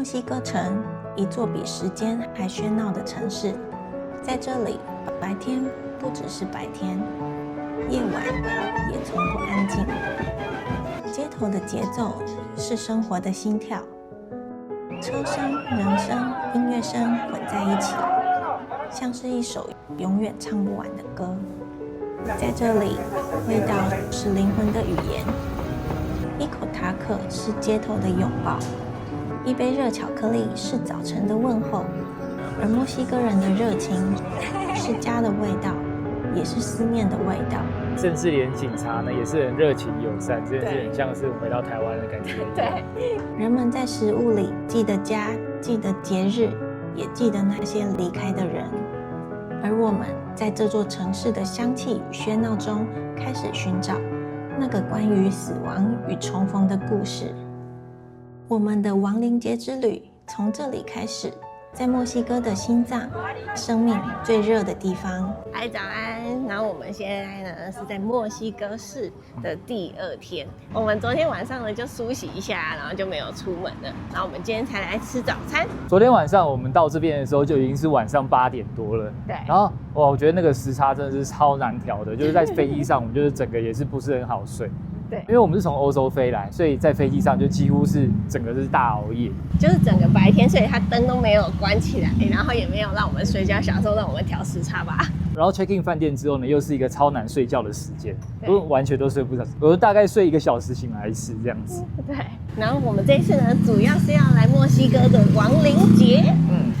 墨西哥城，一座比时间还喧闹的城市。在这里，白天不只是白天，夜晚也从不安静。街头的节奏是生活的心跳，车声、人声、音乐声混在一起，像是一首永远唱不完的歌。在这里，味道是灵魂的语言，一口塔可是街头的拥抱，一杯热巧克力是早晨的问候，而墨西哥人的热情是家的味道，也是思念的味道。甚至连警察呢也是很热情友善，真的是很像是回到台湾的感觉。对，人们在食物里记得家，记得节日，也记得那些离开的人。而我们在这座城市的香气与喧闹中，开始寻找那个关于死亡与重逢的故事。我们的亡灵节之旅从这里开始，在墨西哥的心脏，生命最热的地方。嗨，早安！然后我们现在呢是在墨西哥市的第2天。我们昨天晚上呢就梳洗一下，然后就没有出门了。然后我们今天才来吃早餐。昨天晚上我们到这边的时候就已经是晚上8点多了。对。然后我觉得那个时差真的是超难调的，就是在飞机上，我们就是整个也是不是很好睡。对，因为我们是从欧洲飞来，所以在飞机上就几乎是整个是大熬夜，就是整个白天，所以它灯都没有关起来，然后也没有让我们睡觉，小时候让我们调时差吧。然后 check in 饭店之后呢，又是一个超难睡觉的时间，我完全都睡不着，我大概睡1个小时醒来一次这样子。对，然后我们这一次呢，主要是要来墨西哥的亡灵节。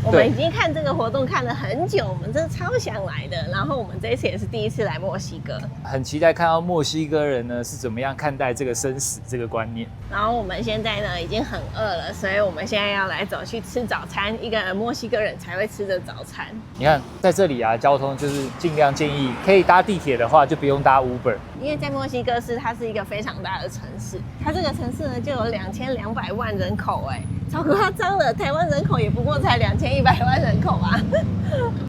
我们已经看这个活动看了很久，我们真的超想来的。然后我们这一次也是第一次来墨西哥，很期待看到墨西哥人呢是怎么样看待这个生死这个观念。然后我们现在呢已经很饿了，所以我们现在要来走去吃早餐，一个墨西哥人才会吃的早餐。你看在这里啊，交通就是尽量建议可以搭地铁的话，就不用搭 Uber。因为在墨西哥市，它是一个非常大的城市，它这个城市呢就有2200万人口，超夸张了。台湾人口也不过才2100万人口啊。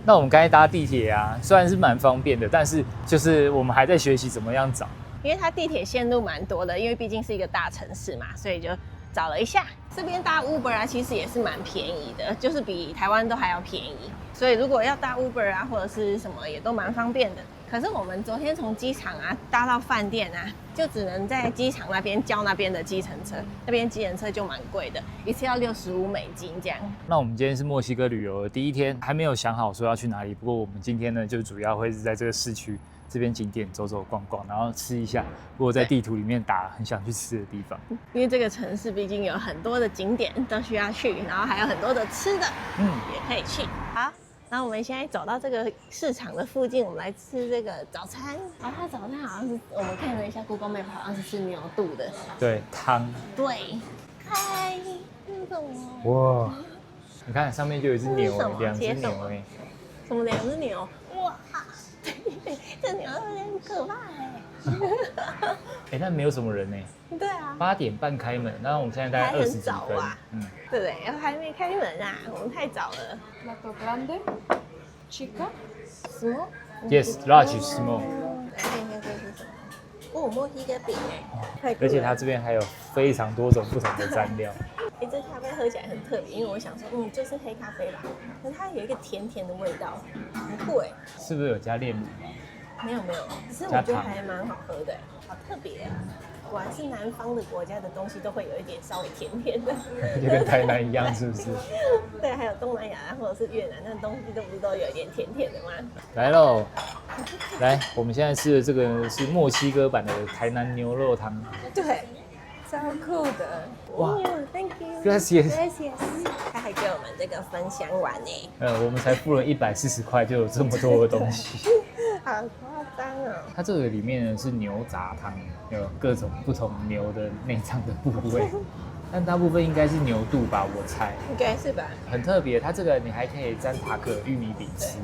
那我们刚才搭地铁啊，虽然是蛮方便的，但是就是我们还在学习怎么样找。因为它地铁线路蛮多的，因为毕竟是一个大城市嘛，所以就找了一下。这边搭 Uber 啊，其实也是蛮便宜的，就是比台湾都还要便宜。所以如果要搭 Uber 啊，或者是什么也都蛮方便的。可是我们昨天从机场啊搭到饭店啊，就只能在机场那边叫那边的计程车，那边计程车就蛮贵的，一次要$65这样。那我们今天是墨西哥旅游的第1天，还没有想好说要去哪里。不过我们今天呢，就主要会是在这个市区这边景点走走逛逛，然后吃一下如果在地图里面打很想去吃的地方。因为这个城市毕竟有很多的景点都需要去，然后还有很多的吃的，也可以去。好。然后我们现在走到这个市场的附近，我们来吃这个早餐。它早餐好像是我们看了一下 Google Map， 好像是吃牛肚的。对，汤。对，嗨，这种哇，你看上面就有一只牛，2只牛什么2只牛？哇，这牛有点可怕但没有什么人对啊，8点半开门，然后我们现在大概20几分。对不对？还没开门啊，我们太早了。Plato grande, chica, small. Yes, large, small. 来看一下这是什么？墨西哥饼而且它这边还有非常多种不同的蘸料。这咖啡喝起来很特别，因为我想说，就是黑咖啡吧，可是它有一个甜甜的味道，很酷是不是有加炼乳？没有，只是我觉得还蛮好喝的，好特别啊！果然是南方的国家的东西都会有一点稍微甜甜的，就跟台南一样，是不是？对，还有东南亚或者是越南，那东西都不是都有一点甜甜的吗？来喽，来，我们现在吃的这个是墨西哥版的台南牛肉汤。对，超酷的。哇 ，Thank you， Gracias。他还给我们这个分享碗呢。我们才付了140块就有这么多的东西。好夸张哦！它这个里面呢是牛杂汤，有各种不同牛的内脏的部位，但大部分应该是牛肚吧，我猜。应该是吧？很特别，它这个你还可以沾塔可玉米饼吃。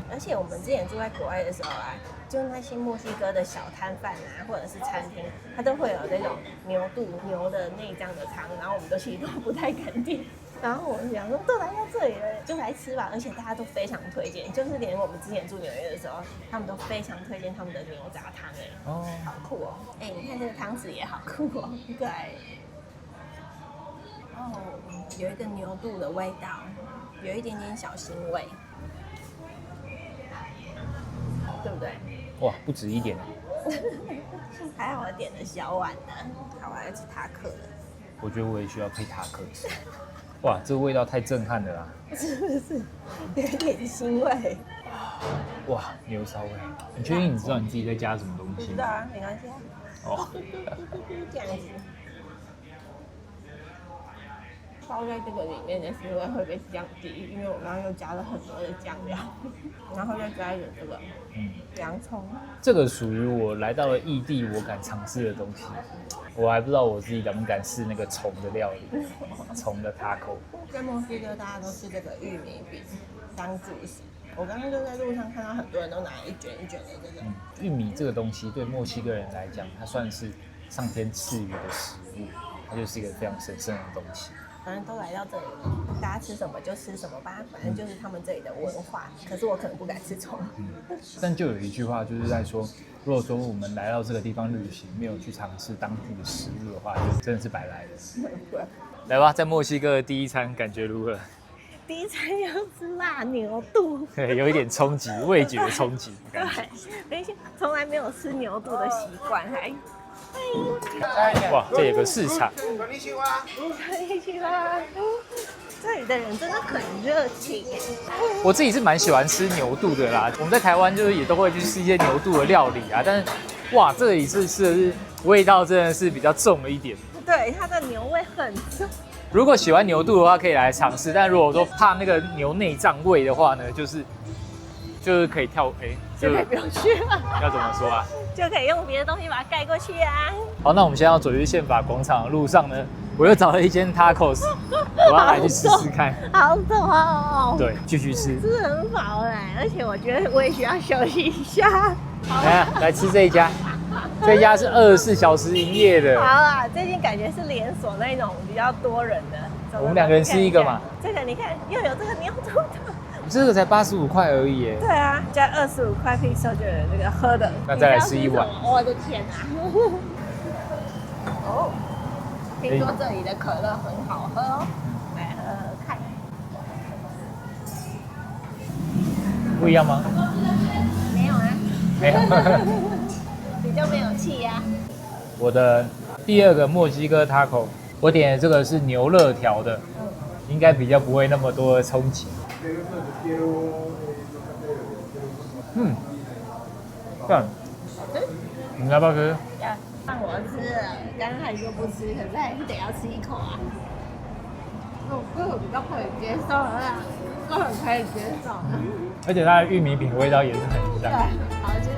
而且我们之前住在国外的时候啊，就那些墨西哥的小摊贩啊，或者是餐厅，它都会有那种牛肚、牛的内脏的汤，然后我们都其实都不太敢点。然后我们想说，都来到这里了，就来吃吧。而且大家都非常推荐，就是连我们之前住纽约的时候，他们都非常推荐他们的牛杂汤。好酷哦！你看这个汤匙也好酷哦，对。后有一个牛肚的味道，有一点点小腥味，对不对？哇，不止一点。还好我点的小碗的，好，我要吃塔克了。我觉得我也需要配塔克吃。哇，这个味道太震撼了啦！是不是有一点腥味？哇，牛骚味！你确定你知道你自己在加什么东西吗？不知道啊，没关系啊。哦，这样子。包在这个里面的腥味会被降低，因为我刚刚又加了很多的酱料，然后再加一点这个洋葱。这个属于我来到了异地我敢尝试的东西。我还不知道我自己敢不敢试那个虫的料理，虫的 taco。在墨西哥，大家都吃这个玉米饼当主食。我刚刚就在路上看到很多人都拿一卷一卷的这个。玉米这个东西对墨西哥人来讲，它算是上天赐予的食物，它就是一个非常神圣的东西。反正都来到这里了，大家吃什么就吃什么吧，反正就是他们这里的文化。可是我可能不敢吃虫。但就有一句话就是在说，如果说我们来到这个地方旅行，没有去尝试当地的食物的话，就真的是白来了。对，来吧，在墨西哥的第一餐感觉如何？第一餐要吃辣牛肚，对，有一点冲击，味觉的冲击的感觉。对，而且从来没有吃牛肚的习惯，还。哇，这有个市场。这里的人真的很热情。我自己是蛮喜欢吃牛肚的啦。我们在台湾就是也都会去吃一些牛肚的料理啊，但是哇，这里是吃的是味道真的是比较重了一点。对，它的牛味很重。如果喜欢牛肚的话，可以来尝试。但如果说怕那个牛内脏味的话呢，就是可以跳，就可以不用去了。要怎么说啊？就可以用别的东西把它盖过去啊。好，那我们现在要走去宪法广场的路上呢，我又找了一间 tacos， 我要来去试试看。好痛哦！对，继续吃。吃很饱哎，而且我觉得我也需要休息一下。来吃这一家，这一家是24小时营业的。好啦，最近感觉是连锁那种比较多人的。我们2个人吃一个嘛。这个你看，又有这个牛肚的。这个才85块而已耶。对啊，加25块披萨就有这个喝的。那再来吃一碗。我的天啊！哦，听说这里的可乐很好喝哦，来喝喝看。不一样吗？没有啊。没有。比较没有气呀。我的第2个墨西哥 taco， 我点的这个是牛肋条的，应该比较不会那么多的冲击。干，你要不要吃？要让我吃了，刚刚还说不吃，可是还是得要吃一口啊。这个比较可以接受了，这很可以接受的。而且它的玉米饼的味道也是很香。对，好吃。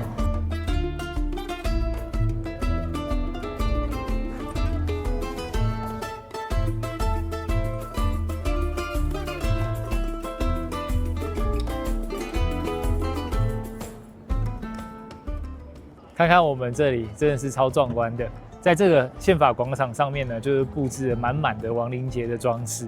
看看我们这里真的是超壮观的，在这个宪法广场上面呢，就是布置了满满的亡灵节的装饰，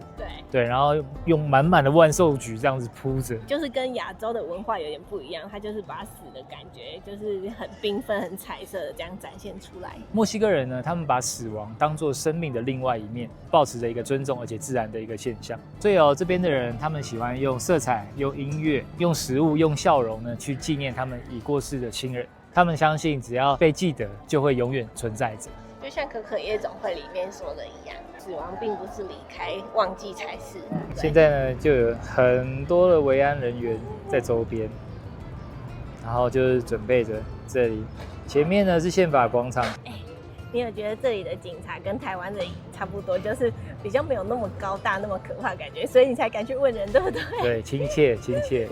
对，然后用满满的万寿菊这样子铺着，就是跟亚洲的文化有点不一样，它就是把死的感觉就是很缤纷、很彩色的这样展现出来。墨西哥人呢，他们把死亡当作生命的另外一面，保持着一个尊重而且自然的一个现象。所以这边的人他们喜欢用色彩、用音乐、用食物、用笑容呢，去纪念他们已过世的亲人。他们相信，只要被记得，就会永远存在着。就像可可夜总会里面说的一样，死亡并不是离开，忘记才是。现在呢，就有很多的维安人员在周边，然后就是准备着这里。前面呢是宪法广场。你有觉得这里的警察跟台湾的差不多，就是比较没有那么高大、那么可怕的感觉，所以你才敢去问人，对不对？对，亲切。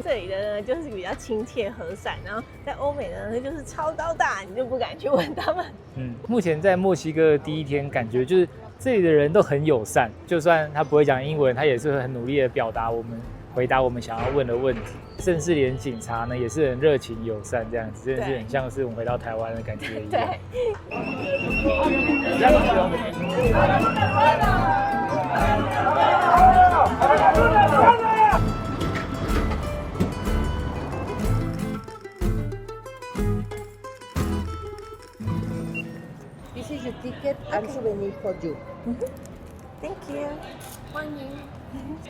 这里的呢就是比较亲切和善，然后在欧美呢就是超高大，你就不敢去问他们。目前在墨西哥的第一天，感觉就是这里的人都很友善，就算他不会讲英文，他也是很努力的表达回答我们想要问的问题，甚至连警察呢也是很热情友善这样子，真的是很像是我们回到台湾的感觉一样。对。This is a ticket and souvenir for you. Thank you， 欢迎。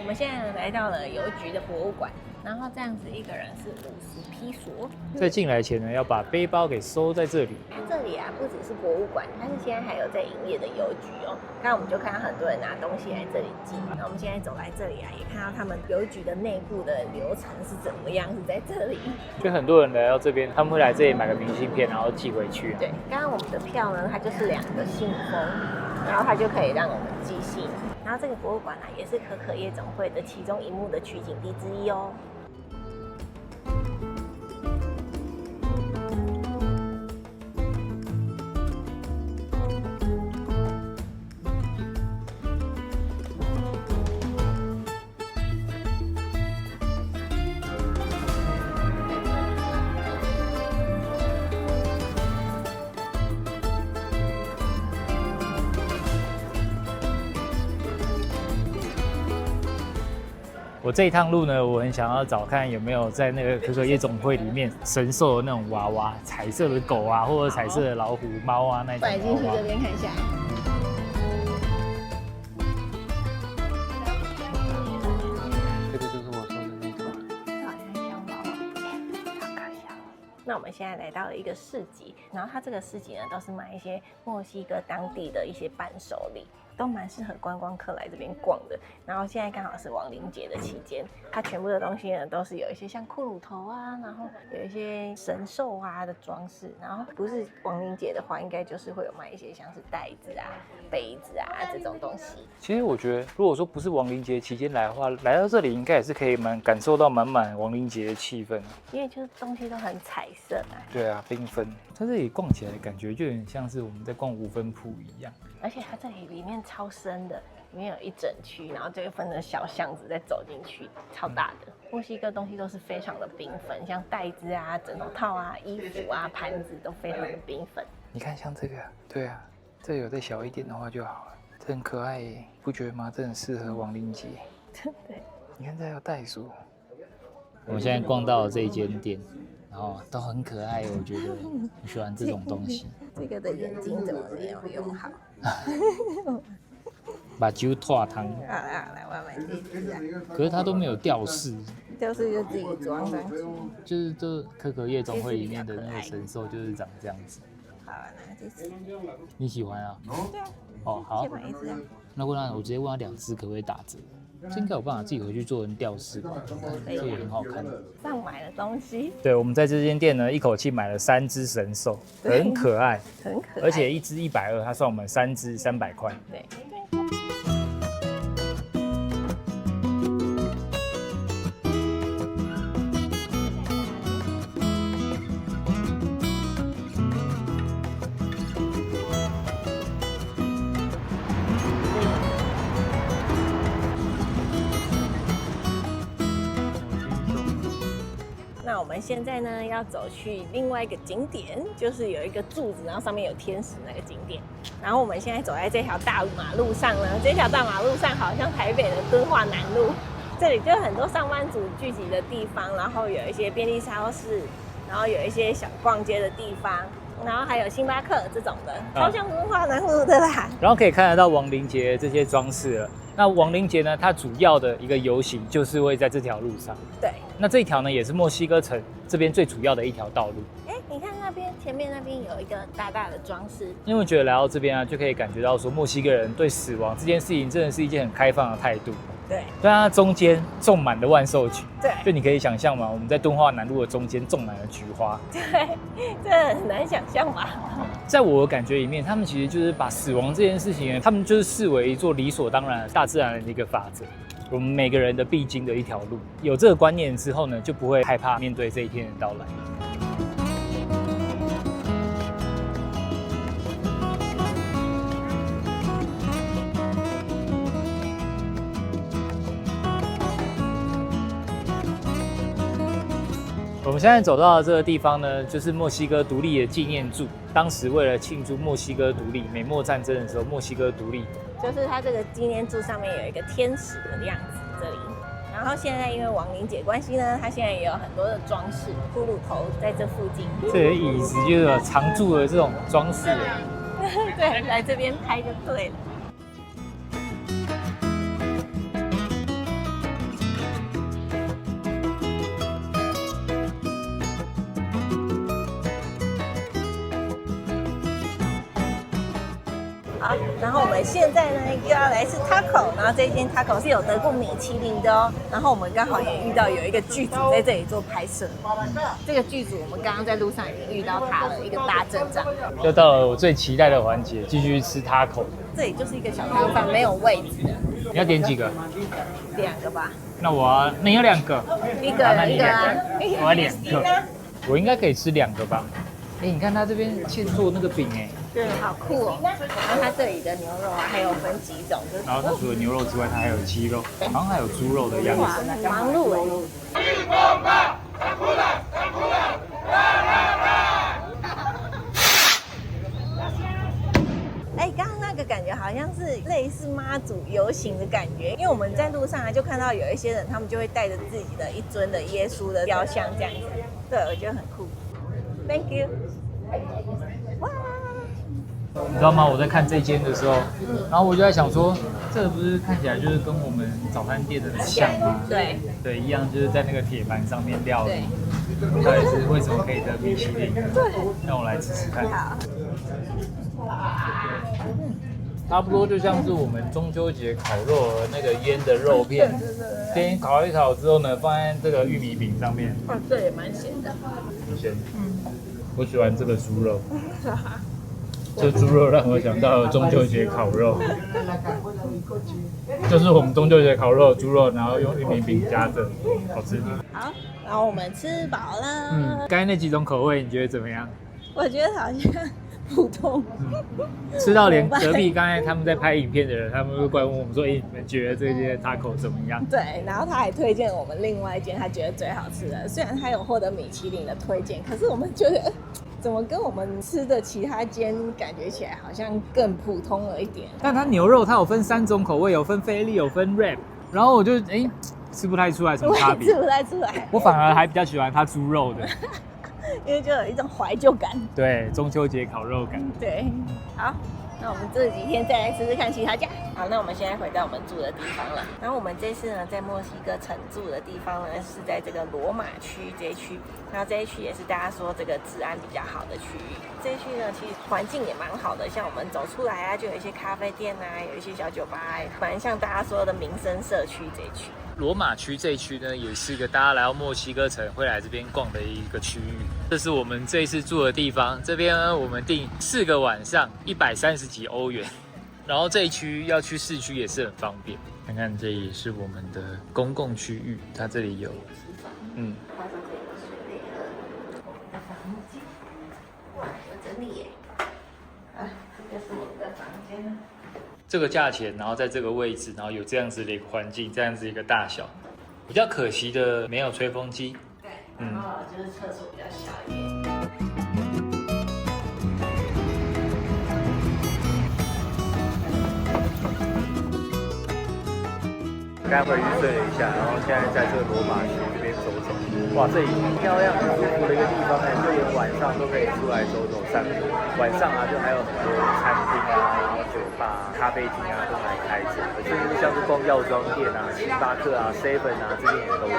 我们现在来到了邮局的博物馆，然后这样子一个人是50披索。在进来前呢，要把背包给收在这里。这里啊，不只是博物馆，它是现在还有在营业的邮局哦。刚刚我们就看到很多人拿东西来这里寄，那我们现在走来这里啊，也看到他们邮局的内部的流程是怎么样，是在这里。就很多人来到这边，他们会来这里买个明信片，然后寄回去。对，刚刚我们的票呢，它就是2个信封，然后它就可以让我们寄信。然后这个博物馆呢，也是可可夜总会的其中一幕的取景地之一哦。我这一趟路呢，我很想要找看有没有在那个可可夜总会里面神兽的那种娃娃，彩色的狗啊，或者彩色的老虎、猫啊那种娃娃。快进去这边看一下。这个就是我说的那个。好像小猫哦，好搞笑。那我们现在来到了一个市集，然后它这个市集呢，都是卖一些墨西哥当地的一些伴手礼。都蛮适合观光客来这边逛的。然后现在刚好是亡灵节的期间，它全部的东西呢都是有一些像骷髅头啊，然后有一些神兽啊的装饰。然后不是亡灵节的话，应该就是会有卖一些像是袋子啊、杯子啊这种东西。其实我觉得，如果说不是亡灵节期间来的话，来到这里应该也是可以感受到满满亡灵节的气氛，因为就是东西都很彩色啊。对啊，缤纷。在这里逛起来感觉就有点像是我们在逛五分铺一样。而且它这里面超深的，里面有一整区，然后就会分成小巷子再走进去，超大的。墨西哥东西都是非常的缤纷，像袋子啊、枕头套啊、衣服啊、盘子都非常的缤纷。你看像这个，对啊，这有再小一点的话就好了，这很可爱耶，不觉得吗？这很适合亡灵节。对，你看这还有袋鼠。我们现在逛到了这一间店，然后都很可爱，我觉得我喜欢这种东西。这个的眼睛怎么没有用好？把酒拖汤。好来，我要买这只啊。可是它都没有吊饰，就是就自己装上去。就是这可可夜总会里面的那个神兽就是长这样子。好啊，拿这只。你喜欢啊？对啊。哦，好。先买一只啊。那不然我直接问他2只可不可以打折？这应该有办法自己回去做成吊饰吧？这也很好看。上买了东西。对，我们在这间店呢，一口气买了3只神兽，很可爱，很可爱，而且一只120，它算我们3只300块。对。那我们现在呢要走去另外一个景点，就是有一个柱子，然后上面有天使那个景点。然后我们现在走在这条大马路上呢，这条大马路上好像台北的敦化南路，这里就很多上班族聚集的地方，然后有一些便利超市，然后有一些小逛街的地方，然后还有星巴克这种的，超像敦化南路的啦。然后可以看得到亡灵节这些装饰了。那亡灵节呢，它主要的一个游行就是会在这条路上。对。那这一条呢，也是墨西哥城这边最主要的一条道路。哎，你看那边前面那边有一个大大的装饰，因为我觉得来到这边啊，就可以感觉到说墨西哥人对死亡这件事情真的是一件很开放的态度。对，但它中间种满了万寿菊。对，就你可以想象嘛，我们在敦化南路的中间种满了菊花。对，这很难想象吧？在我的感觉里面，他们其实就是把死亡这件事情，他们就是视为一座理所当然的大自然的一个法则。我们每个人的必经的一条路，有这个观念之后呢，就不会害怕面对这一天的到来。我们现在走到的这个地方呢，就是墨西哥独立的纪念柱。当时为了庆祝墨西哥独立，美墨战争的时候，墨西哥独立，就是它这个纪念柱上面有一个天使的样子，这里。然后现在因为亡灵节关系呢，它现在也有很多的装饰，骷髅头在这附近。这些椅子就是有常驻的这种装饰。对，来这边拍就对了。好，然后我们现在呢又要来吃 taco， 然后这间 taco 是有得过米其林的哦。然后我们刚好也遇到有一个剧组在这里做拍摄，这个剧组我们刚刚在路上已经遇到他了，一个大阵仗。又到了我最期待的环节，继续吃 taco。这里就是一个小摊贩，没有位置的。你要点几个？2个吧。那你有2个，一个那你一个啊，我要2个，我应该可以吃2个吧？哎，你看他这边现做那个饼哎，对，好酷哦。然后它这里的牛肉啊，还有分几种，就是然后它除了牛肉之外，它还有鸡肉，好像还有猪肉的样子。哇，忙碌哎。刚刚那个感觉好像是类似妈祖游行的感觉，因为我们在路上啊就看到有一些人，他们就会带着自己的一尊的耶稣的雕像这样子，对我觉得很酷。Thank you。哇！你知道吗？我在看这间的时候，然后我就在想说，这个不是看起来就是跟我们早餐店的很像吗？对对，一样就是在那个铁盘上面料理。到底是为什么可以得米其林？对，让我来吃吃看。好。差不多就像是我们中秋节烤肉的那个腌的肉片，先烤一烤之后呢，放在这个玉米饼上面。哦，这也蛮咸的。很咸。我喜欢这个猪肉。这猪肉让我想到了中秋节烤肉，就是我们中秋节烤肉猪肉，然后用玉米饼夹着，好吃。好，然后我们吃饱了。刚才那几种口味你觉得怎么样？我觉得好像普通。吃到连隔壁刚才他们在拍影片的人，他们会过来问我们说：“你们觉得这些 taco 怎么样？”对，然后他还推荐我们另外一间他觉得最好吃的，虽然他有获得米其林的推荐，可是我们觉得怎么跟我们吃的其他间感觉起来好像更普通了一点。但它牛肉它有分3种口味，有分菲力，有分 wrap， 然后我就吃不太出来什么差别。吃不太出来。我反而还比较喜欢它猪肉的。因为就有一种怀旧感。对，中秋节烤肉感。对，好，那我们这几天再来试试看其他家。好，那我们现在回到我们住的地方了。然后我们这次呢，在墨西哥城住的地方呢，是在这个罗马区这一区。然后这一区也是大家说这个治安比较好的区域。这一区呢，其实环境也蛮好的，像我们走出来啊，就有一些咖啡店啊，有一些小酒吧，蛮像大家说的民生社区这一区。罗马区这一区呢，也是一个大家来到墨西哥城会来这边逛的一个区域。这是我们这一次住的地方，这边呢我们订4个晚上，130几欧元。然后这一区要去市区也是很方便。看看这里是我们的公共区域，它这里有，哇，有整理耶！啊，这个是我们的房间。这个价钱，然后在这个位置，然后有这样子的一个环境，这样子一个大小，比较可惜的没有吹风机。对，然后就是厕所比较小一点。刚回去睡了一下，然后现在在这个罗马区这边走走。哇，这里漂亮很舒服的一个地方呢，就连晚上都可以出来走走散步。晚上啊，就还有很多餐厅啊，然后酒吧、咖啡厅啊都来开着，甚至像是逛药妆店啊、星巴克啊、Seven 啊，这边也都有，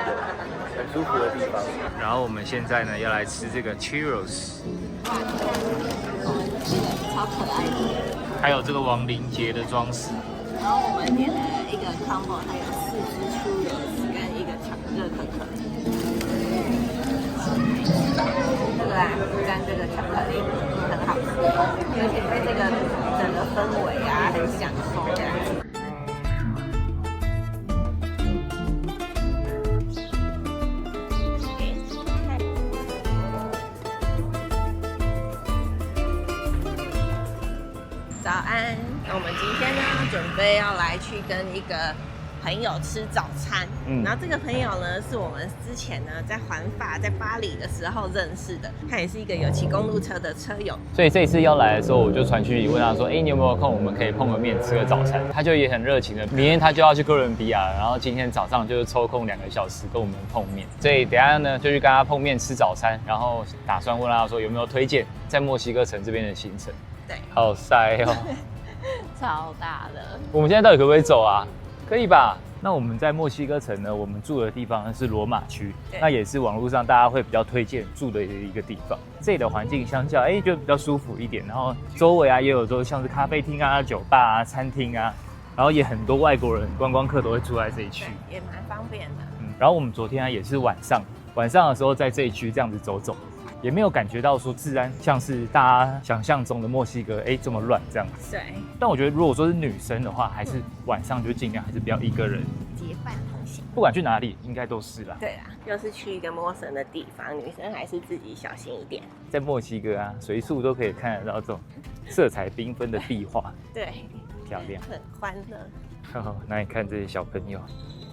很舒服的地方。然后我们现在呢要来吃这个 churros， 超可爱的，还有这个亡灵节的装饰。然后我们点了一个 combo， 它有4只 churros 跟一个热可可。这个啊，沾这个巧克力很好吃，而且在这个整个氛围啊，很享受这样子。早安，那我们今天呢，准备要来去跟一个朋友吃早餐。然后这个朋友呢，是我们之前呢在环法在巴黎的时候认识的，他也是一个有骑公路车的车友。所以这一次要来的时候，我就传讯问他说：“你有没有空？我们可以碰个面吃个早餐。”他就也很热情的，明天他就要去哥伦比亚了，然后今天早上就是抽空2个小时跟我们碰面。所以等一下呢就去跟他碰面吃早餐，然后打算问他说有没有推荐在墨西哥城这边的行程。对，好晒哦。超大的。我们现在到底可不可以走啊？可以吧？那我们在墨西哥城呢，我们住的地方是罗马区，那也是网络上大家会比较推荐住的一个地方。这里的环境相较就比较舒服一点，然后周围也有说像是咖啡厅啊、酒吧啊、餐厅啊，然后也很多外国人观光客都会住在这一区，也蛮方便的。然后我们昨天也是晚上的时候在这一区这样子走走。也没有感觉到说治安像是大家想象中的墨西哥这么乱这样子。对。但我觉得如果说是女生的话，还是晚上就尽量还是不要一个人结伴同行。不管去哪里，应该都是啦。对啦，又是去一个陌生的地方，女生还是自己小心一点。在墨西哥啊，随处都可以看得到这种色彩缤纷的壁画。对。漂亮。很欢乐。那你看这些小朋友，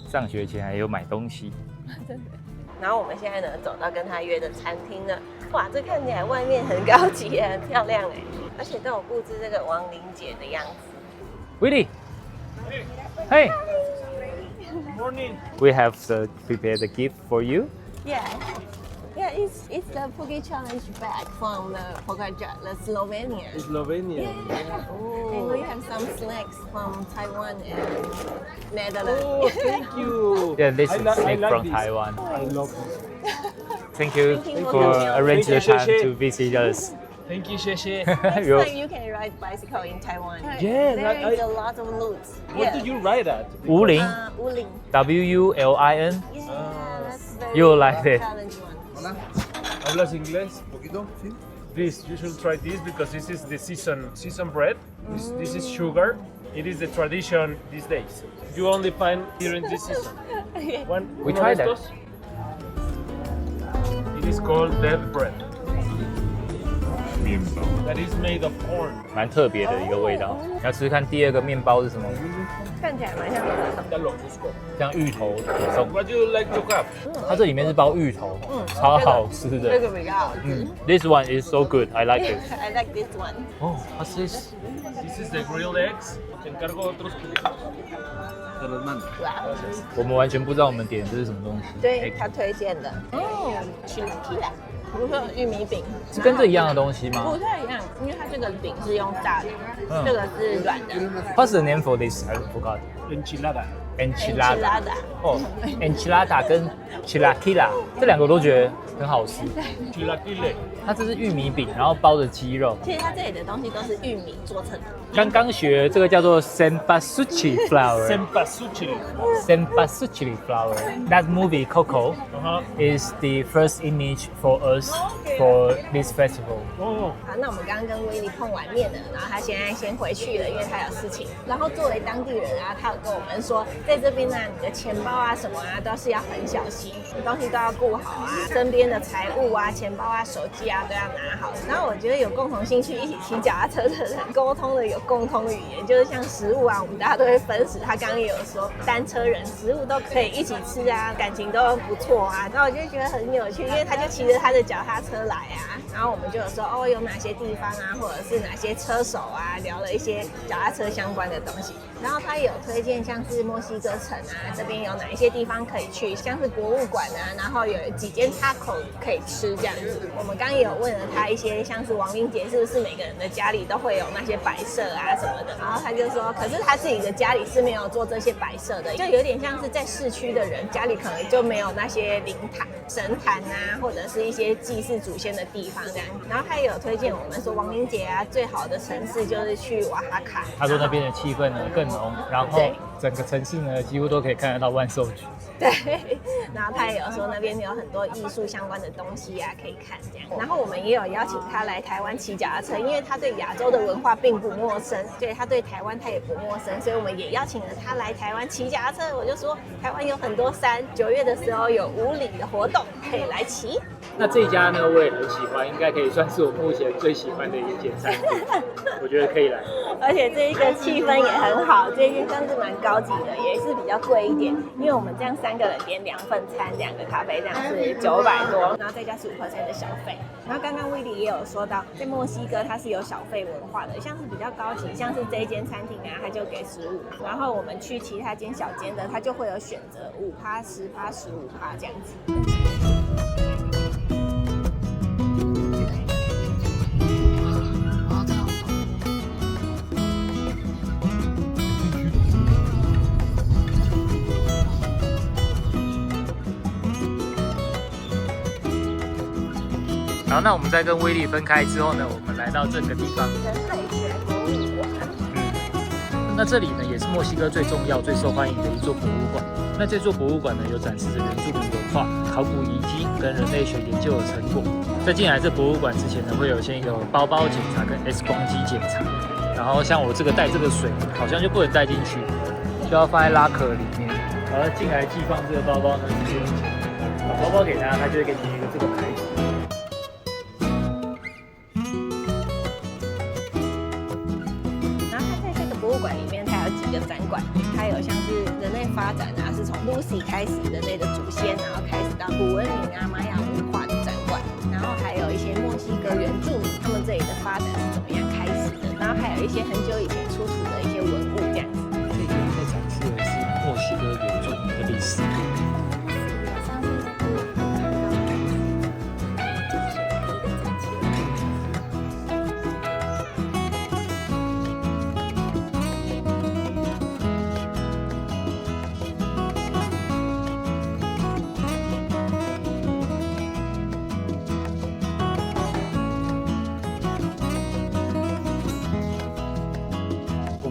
上学前还有买东西。真的。然后我们现在呢，走到跟他约的餐厅了。哇，这看起来外面很高级耶，很漂亮哎，而且都有布置这个亡灵节的样子。Willie, hey, morning. We have prepared a gift for you. Yeah, it's the Poke Challenge bag from the Slovenia. Slovenia. Yeah. Oh. And we have some snacks from Taiwan and Netherlands. Oh, thank you. Yeah, this is I snake like from this. Taiwan. I love this. Thank you Thank you for for coming. arranging the Thank time you, to visit us. Thank you, Sheshe. Next You're- time you can ride bicycle in Taiwan. Yeah, there is I- a lot of routes. What do you ride at? Wulin, Wulin. Wulin. Yeah, that's very You like it? challenge one. ¿Hablas inglés? Poquito, sí. This, you should try this because this is the season bread. This is sugar. It is the tradition these days. You only find during this season. We tried that. It is called dead bread. That is made of corn. 蛮特别的一个味道。要吃吃看第二个面包是什么？看起来蛮像的。 Dalo, Cusco. 像芋头煮松， What do you like to have? 它这里面是包芋头，超好吃这的。个比较好吃。 This one is so good, I like it. I like this one. 哦，what's this? This is the grilled eggs. Te encargo otros poquitos. Te los mando. 哇，我们完全不知道我们点的这是什么东西。对他推荐的。去哪去啦？不是玉米饼，是跟这一样的东西吗不太一样，因为它这个饼是用炸的，这个是软的。 ？What's the name for this? I forgot. Enchilada. Enchilada. 哦，enchilada 跟 chilaquila 这两个我都觉得很好吃。 Chilaquile. 它这是玉米饼，然后包着鸡肉。其实它这里的东西都是玉米做成的。刚刚学这个叫做 cempasúchil flower。 Cempasúchil. Cempasúchil flower. That movie Coco Uh-huh. is the first image for us for this festival. Oh. 好，那我们刚刚跟威利碰完面了，然后他现在先回去了，因为他有事情。然后作为当地人啊，他有跟我们说，在这边呢，你的钱包啊什么啊都是要很小心，东西都要顾好啊，身边的财物啊、钱包啊、手机啊都要拿好。然后我觉得有共同兴趣一起骑脚踏车的人，沟通的有共通语言，就是像食物啊，我们大家都会分食。他刚刚也有说，单车人食物都可以一起吃啊，感情都不错啊。然后我就觉得很有趣，因为他就骑着他的脚踏车来啊，然后我们就有说哦，有哪些地方啊，或者是哪些车手啊，聊了一些脚踏车相关的东西。然后他也有推荐像是墨西哥城啊，这边有哪一些地方可以去，像是博物馆啊，然后有几间 taco 可以吃这样子。我们刚刚也有问了他一些，像是亡灵节是不是每个人的家里都会有那些摆设啊什么的，然后他就说，可是他自己的家里是没有做这些摆设的，就有点像是在市区的人家里可能就没有那些灵坛、神坛啊，或者是一些祭祀祖先的地方这样。然后他也有推荐我们说，亡灵节啊最好的城市就是去瓦哈卡。他说那边的气氛呢更浓，然后对整个城市呢几乎都可以看得到万寿菊。对，然后他也有说那边有很多艺术相关的东西啊可以看这样。然后我们也有邀请他来台湾骑脚踏车，因为他对亚洲的文化并不陌生，对他对台湾他也不陌生，所以我们也邀请了他来台湾骑脚踏车。我就说台湾有很多山，9月的时候有5里的活动可以来骑。那这一家呢我也很喜欢，应该可以算是我目前最喜欢的一间餐厅，我觉得可以来。而且这一个气氛也很好，这一间算是蛮高级的，也是比较贵一点，因为我们这样3个人点2份餐，2个咖啡，这样是900多，然后再加15%的小费。然后刚刚威利也有说到，在墨西哥它是有小费文化的，像是比较高级，像是这一间餐厅啊，它就给15%，然后我们去其他间小间的，它就会有选择5%、10%、15%这样子。好，那我们在跟威利分开之后呢，我们来到这个地方。人类学博物馆。那这里呢，也是墨西哥最重要、最受欢迎的一座博物馆。那这座博物馆呢，有展示着原住民文化、考古遗迹跟人类学研究的成果。在进来这博物馆之前呢，会有先一个包包检查跟 X 光机检查。然后像我这个带这个水，好像就不能带进去，就要放在拉克里面。而进来寄放这个包包呢，是不用钱。把包包给他，他就会给你一个这个牌子。然后它在这个博物馆里面，它有几个展馆，它有像是人类发展啊，是从 Lucy 开始，人类的祖先，然后开始到古文明啊、玛雅文化的展馆，然后还有一些墨西哥原住民他们这里的发展是怎么样开始的，然后还有一些很久以前出土的一些文物这样子。这边在展示的是墨西哥原住民的历史。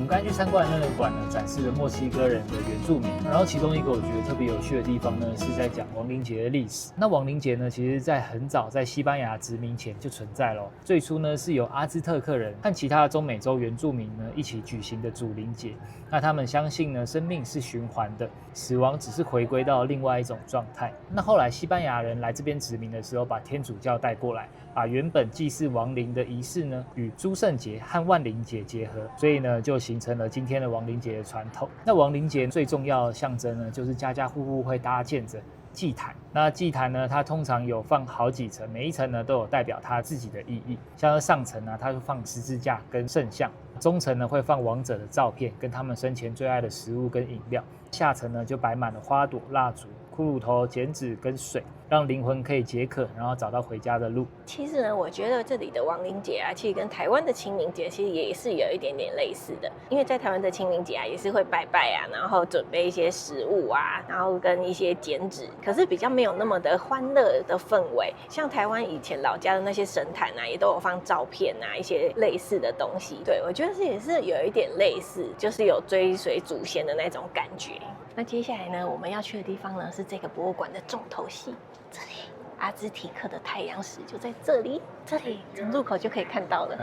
刚才去参观的那个馆呢，展示了墨西哥人的原住民，然后其中一个我觉得特别有趣的地方呢，是在讲亡灵节的历史。那亡灵节呢，其实在很早在西班牙殖民前就存在了。最初呢是由阿兹特克人和其他的中美洲原住民呢一起举行的祖灵节。那他们相信呢，生命是循环的，死亡只是回归到另外一种状态。那后来西班牙人来这边殖民的时候，把天主教带过来，把原本祭祀亡灵的仪式呢，与诸圣节和万灵节结合，所以呢就形成了今天的亡灵节的传统。那亡灵节最重要的象征呢，就是家家户户会搭建着祭坛。那祭坛呢，它通常有放好几层，每一层呢都有代表它自己的意义。像是上层呢，它就放十字架跟圣像；中层呢会放亡者的照片，跟他们生前最爱的食物跟饮料；下层呢就摆满了花朵、蜡烛、骷髅头、剪纸跟水，让灵魂可以解渴，然后找到回家的路。其实呢，我觉得这里的亡灵节啊，其实跟台湾的清明节其实也是有一点点类似的。因为在台湾的清明节啊，也是会拜拜啊，然后准备一些食物啊，然后跟一些剪纸，可是比较没有那么的欢乐的氛围。像台湾以前老家的那些神坛啊，也都有放照片啊，一些类似的东西。对，我觉得也是有一点类似，就是有追随祖先的那种感觉。那接下来呢，我们要去的地方呢，是这个博物馆的重头戏，这里阿兹提克的太阳石就在这里，这里从入口就可以看到了。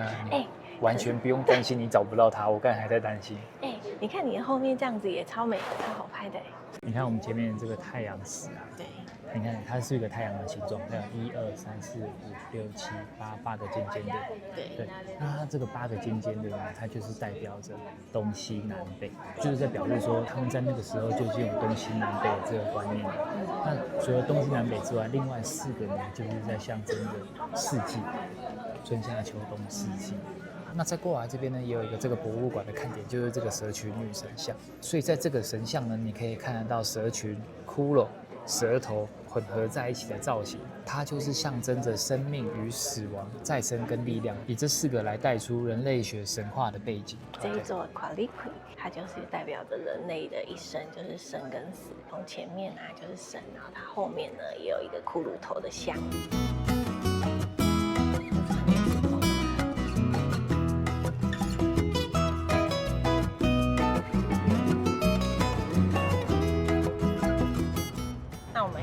完全不用担心你找不到它，我刚才还在担心。你看你的后面这样子也超美的，超好拍的。你看我们前面这个太阳石啊，对，你看它是一个太阳的形状，它有1、2、3、4、5、6、7、8个尖尖的。对，那它这个8个尖尖的呢，它就是代表着东西南北，就是在表示说他们在那个时候就已经有东西南北的这个观念了。那除了东西南北之外，另外4个呢，就是在象征着四季，春夏秋冬四季。那再过来这边呢，也有一个这个博物馆的看点，就是这个蛇群女神像。所以在这个神像呢，你可以看得到蛇群、骷髅、舌头混合在一起的造型，它就是象征着生命与死亡、再生跟力量，以这4个来带出人类学神话的背景。这一座 Qualiqui， 它就是代表着人类的一生，就是生跟死。从前面啊就是生，然后它后面呢也有一个骷髅头的像。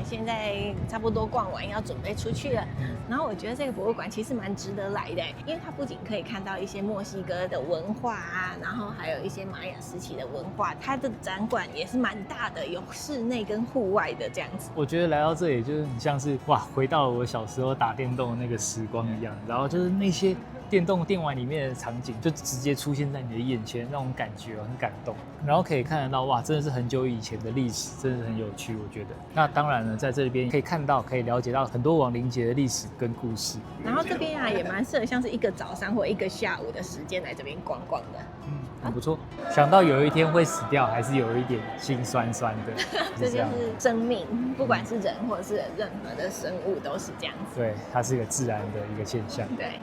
现在差不多逛完，要准备出去了。然后我觉得这个博物馆其实蛮值得来的，因为它不仅可以看到一些墨西哥的文化啊，然后还有一些玛雅时期的文化。它的展馆也是蛮大的，有室内跟户外的这样子。我觉得来到这里就是很像是哇，回到了我小时候打电动的那个时光一样，然后就是那些电玩里面的场景就直接出现在你的眼前，那种感觉很感动。然后可以看得到哇，真的是很久以前的历史，真的是很有趣，我觉得。那当然呢，在这边可以看到，可以了解到很多亡灵节的历史跟故事。然后这边啊也蛮适合像是一个早上或一个下午的时间来这边逛逛的。很不错。想到有一天会死掉，还是有一点心酸酸的。这就是生命，不管是人或者是任何的生物都是这样子。对，它是一个自然的一个现象。对。